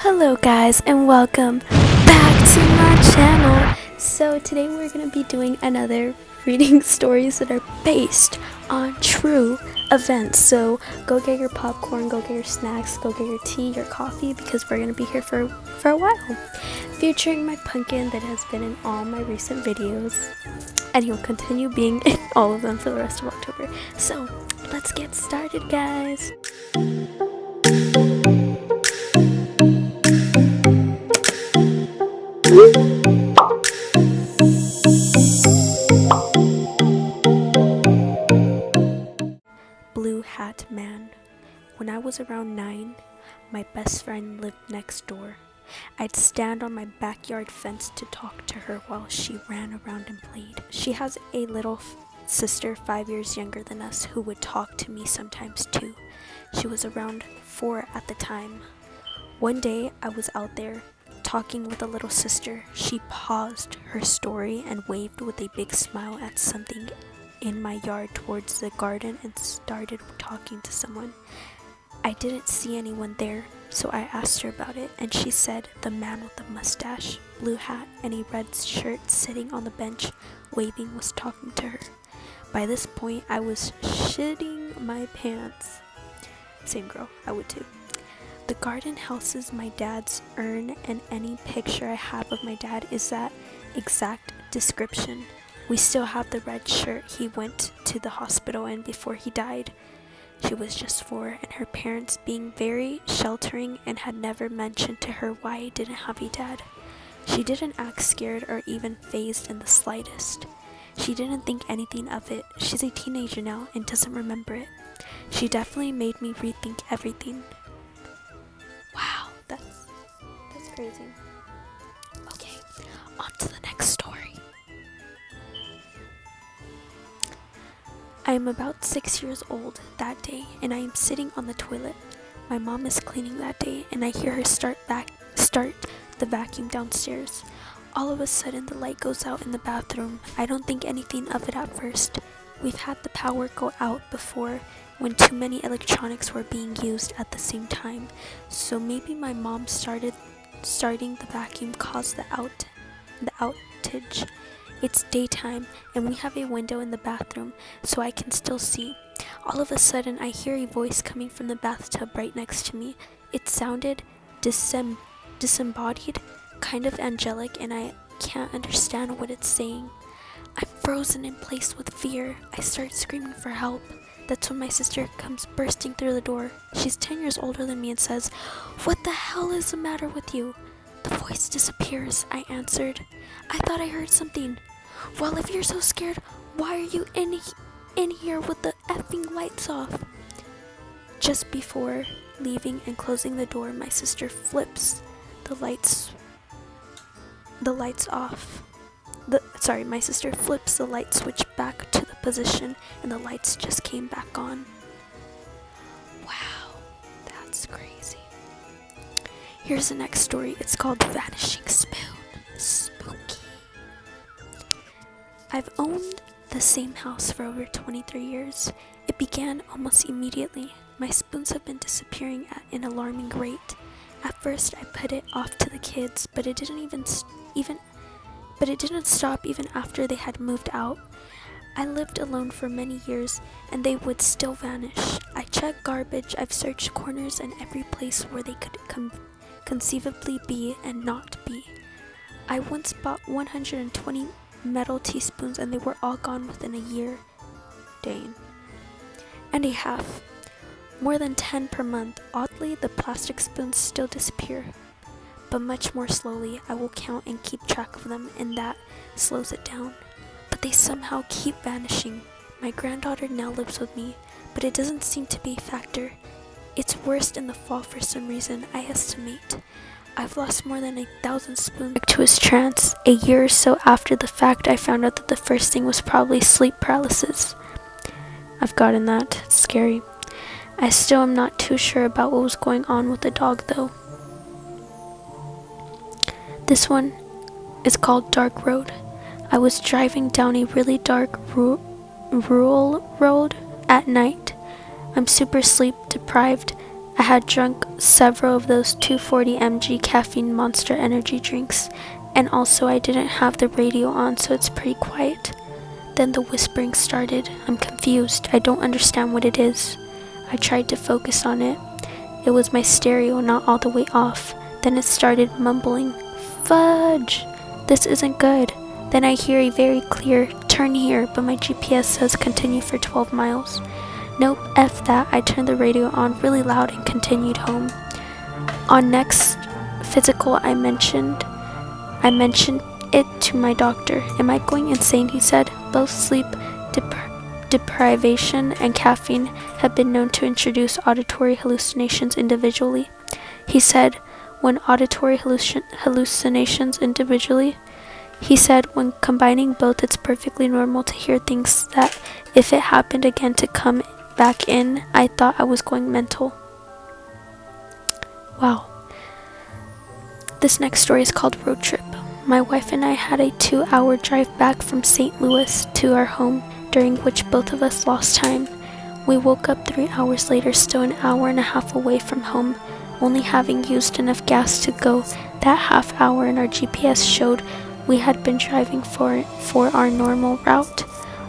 Hello guys and welcome back to my channel. So today we're going to be doing another reading stories that are based on true events. So go get your popcorn, go get your snacks, go get your tea, your coffee, because we're going to be here for a while. Featuring my pumpkin that has been in all my recent videos, and he will continue being in all of them for the rest of October. So let's get started, guys. Blue Hat Man. When I was around 9, my best friend lived next door. I'd stand on my backyard fence to talk to her while she ran around and played. She has a little sister 5 years younger than us who would talk to me sometimes too. She was around 4 at the time. One day I was out there talking with a little sister. She paused her story and waved with a big smile at something in my yard towards the garden and started talking to someone. I didn't see anyone there, so I asked her about it, and she said the man with the mustache, blue hat, and a red shirt sitting on the bench waving was talking to her. By this point, I was shitting my pants. Same girl, I would too. The garden houses my dad's urn, and any picture I have of my dad is that exact description. We still have the red shirt he went to the hospital in before he died. She was just 4, and her parents being very sheltering and had never mentioned to her why I didn't have a dad. She didn't act scared or even fazed in the slightest. She didn't think anything of it. She's a teenager now and doesn't remember it. She definitely made me rethink everything. Wow, that's crazy. Okay, on to the next story. I am about 6 years old that day, and I am sitting on the toilet. My mom is cleaning that day, and I hear her start the vacuum downstairs. All of a sudden, the light goes out in the bathroom. I don't think anything of it at first. We've had the power go out before when too many electronics were being used at the same time, so maybe my mom starting the vacuum caused the outage. It's daytime, and we have a window in the bathroom, so I can still see. All of a sudden, I hear a voice coming from the bathtub right next to me. It sounded disembodied, kind of angelic, and I can't understand what it's saying. I'm frozen in place with fear. I start screaming for help. That's when my sister comes bursting through the door. She's 10 years older than me and says, "What the hell is the matter with you?" The voice disappears, I answered. I thought I heard something. Well, if you're so scared, why are you in here with the effing lights off? Just before leaving and closing the door, my sister flips the lights off. My sister flips the light switch back to the position, and the lights just came back on. Wow, that's crazy. Here's the next story. It's called Vanishing Spoon. Spooky. I've owned the same house for over 23 years. It began almost immediately. My spoons have been disappearing at an alarming rate. At first, I put it off to the kids, but it didn't stop even after they had moved out. I lived alone for many years, and they would still vanish. I checked garbage. I've searched corners and every place where they could conceivably be and not be. I once bought 120 metal teaspoons, and they were all gone within a year. Dang. And a half. More than 10 per month. Oddly, the plastic spoons still disappear, but much more slowly. I will count and keep track of them, and that slows it down. But they somehow keep vanishing. My granddaughter now lives with me, but it doesn't seem to be a factor. It's worst in the fall for some reason, I estimate. I've lost more than 1,000 spoons back to his trance. A year or so after the fact, I found out that the first thing was probably sleep paralysis. I've gotten that. It's scary. I still am not too sure about what was going on with the dog, though. This one is called Dark Road. I was driving down a really dark rural road at night. I'm super sleep deprived. I had drunk several of those 240 mg caffeine Monster energy drinks, and also I didn't have the radio on, so it's pretty quiet. Then the whispering started. I'm confused. I don't understand what it is. I tried to focus on it. It was my stereo not all the way off. Then it started mumbling, "Fudge! This isn't good." Then I hear a very clear, "Turn here," but my GPS says continue for 12 miles. Nope, F that. I turned the radio on really loud and continued home. On next physical, I mentioned it to my doctor. "Am I going insane?" he said. Both sleep deprivation and caffeine have been known to introduce auditory hallucinations individually. He said, when combining both, it's perfectly normal to hear things that, if it happened again to come back in, I thought I was going mental. Wow. This next story is called Road Trip. My wife and I had a 2-hour drive back from St. Louis to our home, during which both of us lost time. We woke up 3 hours later, still an hour and a half away from home, only having used enough gas to go that half hour, and our GPS showed we had been driving for our normal route.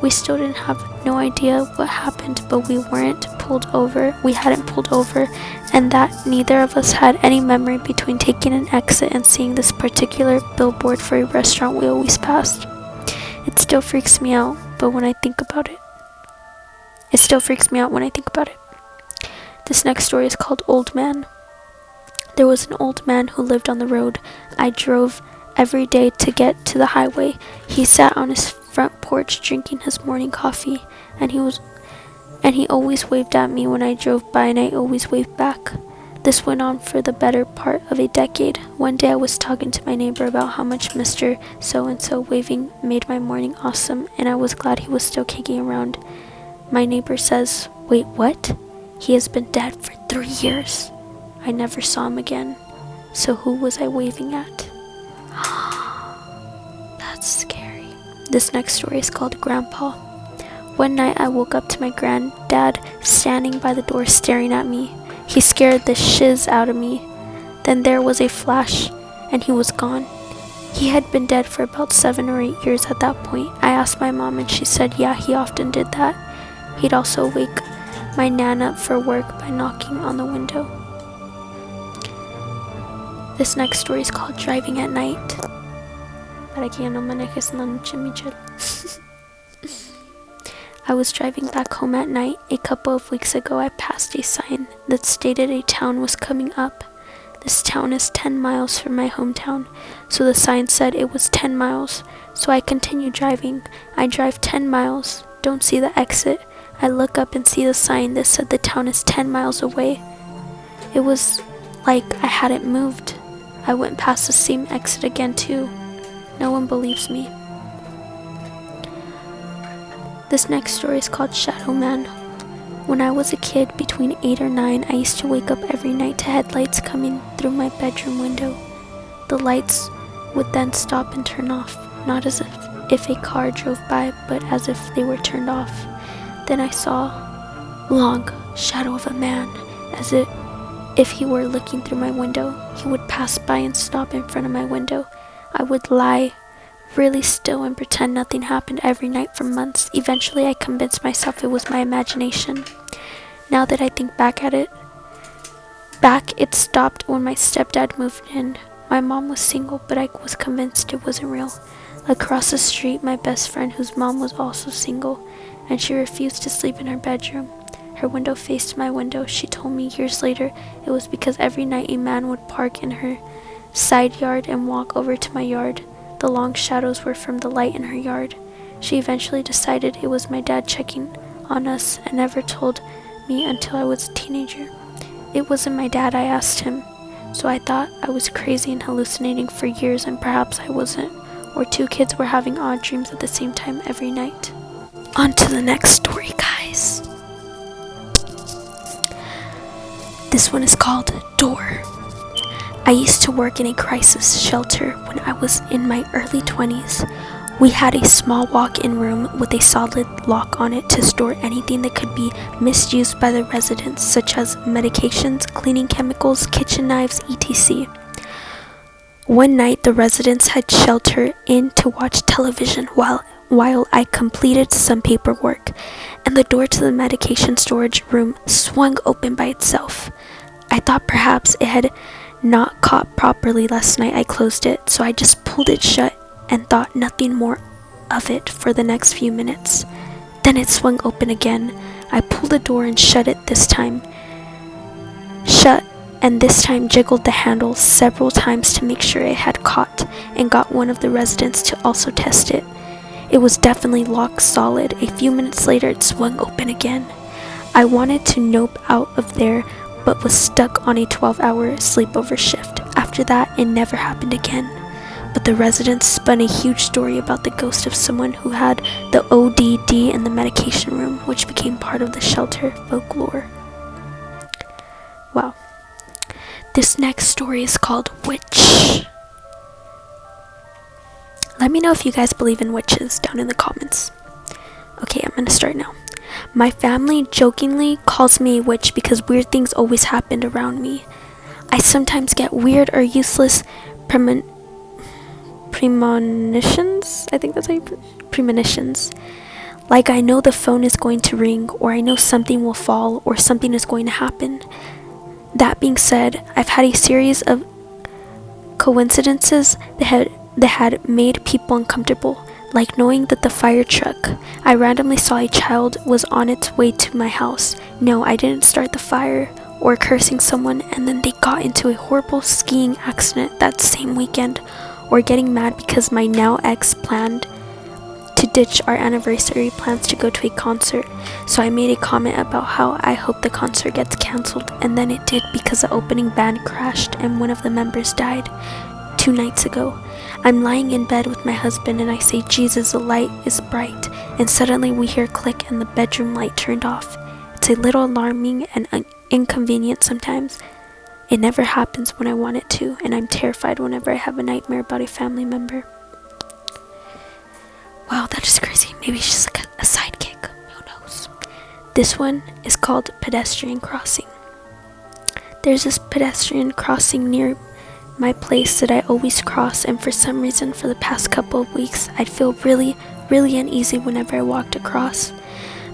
We still didn't have no idea what happened, but we hadn't pulled over, and that neither of us had any memory between taking an exit and seeing this particular billboard for a restaurant we always passed. It still freaks me out when I think about it. This next story is called Old Man. There was an old man who lived on the road I drove every day to get to the highway. He sat on his front porch drinking his morning coffee, and he always waved at me when I drove by, and I always waved back. This went on for the better part of a decade. One day I was talking to my neighbor about how much Mr. So-and-so waving made my morning awesome, and I was glad he was still kicking around. My neighbor says, "Wait, what? He has been dead for 3 years. I never saw him again. So who was I waving at?" That's scary. This next story is called Grandpa. One night I woke up to my granddad standing by the door staring at me. He scared the shiz out of me. Then there was a flash, and he was gone. He had been dead for about 7 or 8 years at that point. I asked my mom, and she said, yeah, he often did that. He'd also wake my nan up for work by knocking on the window. This next story is called Driving at Night. Para que ya no manejes en la noche, Michelle. I was driving back home at night. A couple of weeks ago, I passed a sign that stated a town was coming up. This town is 10 miles from my hometown, so the sign said it was 10 miles. So I continued driving. I drive 10 miles, don't see the exit. I look up and see the sign that said the town is 10 miles away. It was like I hadn't moved. I went past the same exit again too. No one believes me. This next story is called Shadow Man. When I was a kid, between 8 or 9, I used to wake up every night to headlights coming through my bedroom window. The lights would then stop and turn off, not as if a car drove by, but as if they were turned off. Then I saw long shadow of a man, as if he were looking through my window. He would pass by and stop in front of my window. I would lie really still and pretend nothing happened every night for months. Eventually I convinced myself it was my imagination. Now that I think back, it stopped when my stepdad moved in. My mom was single, but I was convinced it wasn't real. Across the street, my best friend, whose mom was also single, and she refused to sleep in her bedroom. Her window faced my window. She told me years later it was because every night a man would park in her side yard and walk over to my yard. The long shadows were from the light in her yard. She eventually decided it was my dad checking on us and never told me until I was a teenager. It wasn't my dad, I asked him. So I thought I was crazy and hallucinating for years, and perhaps I wasn't. Or 2 kids were having odd dreams at the same time every night. On to the next story, guys. This one is called Door. I used to work in a crisis shelter when I was in my early 20s. We had a small walk-in room with a solid lock on it to store anything that could be misused by the residents, such as medications, cleaning chemicals, kitchen knives, etc. One night, the residents had sheltered in to watch television while I completed some paperwork, and the door to the medication storage room swung open by itself. I thought perhaps it had not caught properly last night. I closed it, so I just pulled it shut and thought nothing more of it for the next few minutes. Then it swung open again. I pulled the door and shut and this time jiggled the handle several times to make sure it had caught, and got one of the residents to also test it. It was definitely locked solid. A few minutes later, it swung open again. I wanted to nope out of there, but was stuck on a 12-hour sleepover shift. After that, it never happened again. But the residents spun a huge story about the ghost of someone who had the ODD in the medication room, which became part of the shelter folklore. Wow. This next story is called Witch. Let me know if you guys believe in witches down in the comments. Okay, I'm gonna start now. My family jokingly calls me a witch because weird things always happened around me. I sometimes get weird or useless premonitions. I think that's how premonitions. Like I know the phone is going to ring, or I know something will fall, or something is going to happen. That being said, I've had a series of coincidences that had made people uncomfortable, like knowing that the fire truck I randomly saw a child was on its way to my house. No, I didn't start the fire, or cursing someone and then they got into a horrible skiing accident that same weekend, or getting mad because my now ex planned to ditch our anniversary plans to go to a concert, so I made a comment about how I hope the concert gets cancelled, and then it did because the opening band crashed and one of the members died 2 nights ago. I'm lying in bed with my husband and I say, Jesus, the light is bright, and suddenly we hear click and the bedroom light turned off. It's a little alarming and inconvenient sometimes. It never happens when I want it to, and I'm terrified whenever I have a nightmare about a family member. Wow, that is crazy. Maybe she's like a sidekick. Who knows? This one is called Pedestrian Crossing. There's this pedestrian crossing near my place that I always cross, and for some reason for the past couple of weeks I'd feel really uneasy whenever I walked across.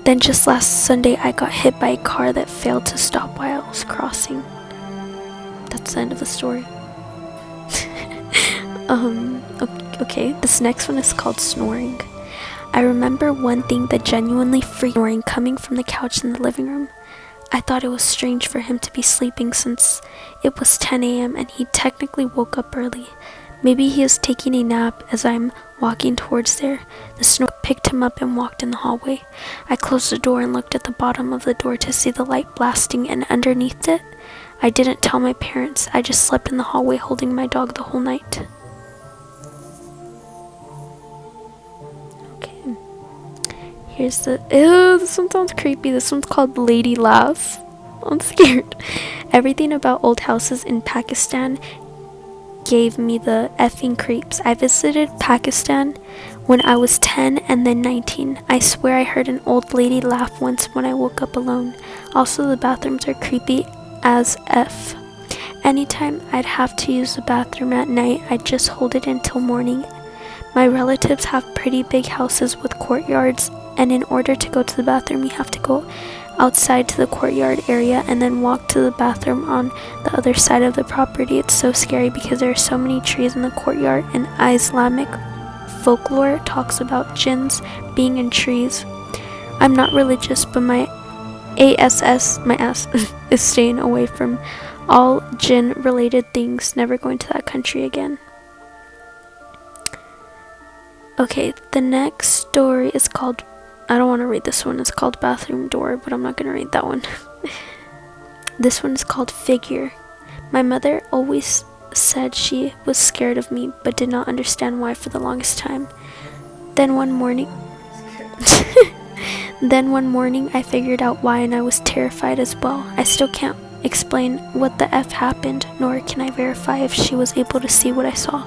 Then just last Sunday I got hit by a car that failed to stop while I was crossing. That's the end of the story. Okay, this next one is called Snoring. I remember one thing that genuinely freaked me, snoring coming from the couch in the living room. I thought it was strange for him to be sleeping since it was 10 a.m. and he technically woke up early. Maybe he was taking a nap as I'm walking towards there. The snore picked him up and walked in the hallway. I closed the door and looked at the bottom of the door to see the light blasting, and underneath it, I didn't tell my parents. I just slept in the hallway holding my dog the whole night. Okay. Here's the... Ew, this one sounds creepy. This one's called Lady Laugh. I'm scared. Everything about old houses in Pakistan gave me the effing creeps. I visited Pakistan when I was 10 and then 19. I swear I heard an old lady laugh once when I woke up alone. Also, the bathrooms are creepy as F. Anytime I'd have to use the bathroom at night, I'd just hold it until morning. My relatives have pretty big houses with courtyards, and in order to go to the bathroom, you have to go outside to the courtyard area and then walk to the bathroom on the other side of the property. It's so scary because there are so many trees in the courtyard, and Islamic folklore talks about jinns being in trees. I'm not religious, but my ass is staying away from all jinn related things, never going to that country again. Okay, the next story is called, I don't want to read this one, it's called Bathroom Door, but I'm not going to read that one. This one is called Figure. My mother always said she was scared of me, but did not understand why for the longest time. Then one morning I figured out why, and I was terrified as well. I still can't explain what the F happened, nor can I verify if she was able to see what I saw.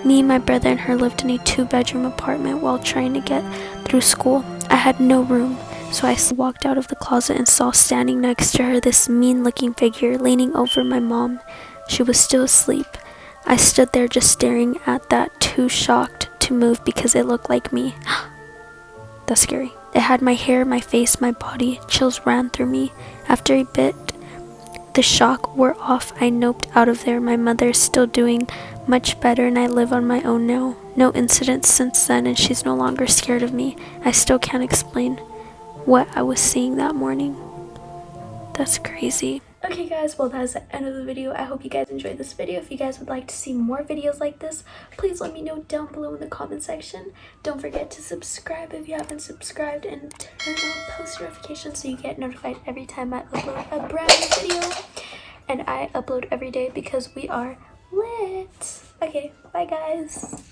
Me, my brother, and her lived in a 2-bedroom apartment while trying to get through school. I had no room, so I walked out of the closet and saw standing next to her this mean-looking figure leaning over my mom. She was still asleep. I stood there just staring at that, too shocked to move because it looked like me. That's scary. It had my hair, my face, my body. Chills ran through me. After a bit, the shock wore off. I noped out of there. My mother is still doing much better and I live on my own now. No incidents since then and she's no longer scared of me. I still can't explain what I was seeing that morning. That's crazy. Okay guys, well that's the end of the video. I hope you guys enjoyed this video. If you guys would like to see more videos like this, please let me know down below in the comment section. Don't forget to subscribe if you haven't subscribed and turn on post notifications so you get notified every time I upload a brand new video. And I upload every day because we are lit. Okay, bye guys.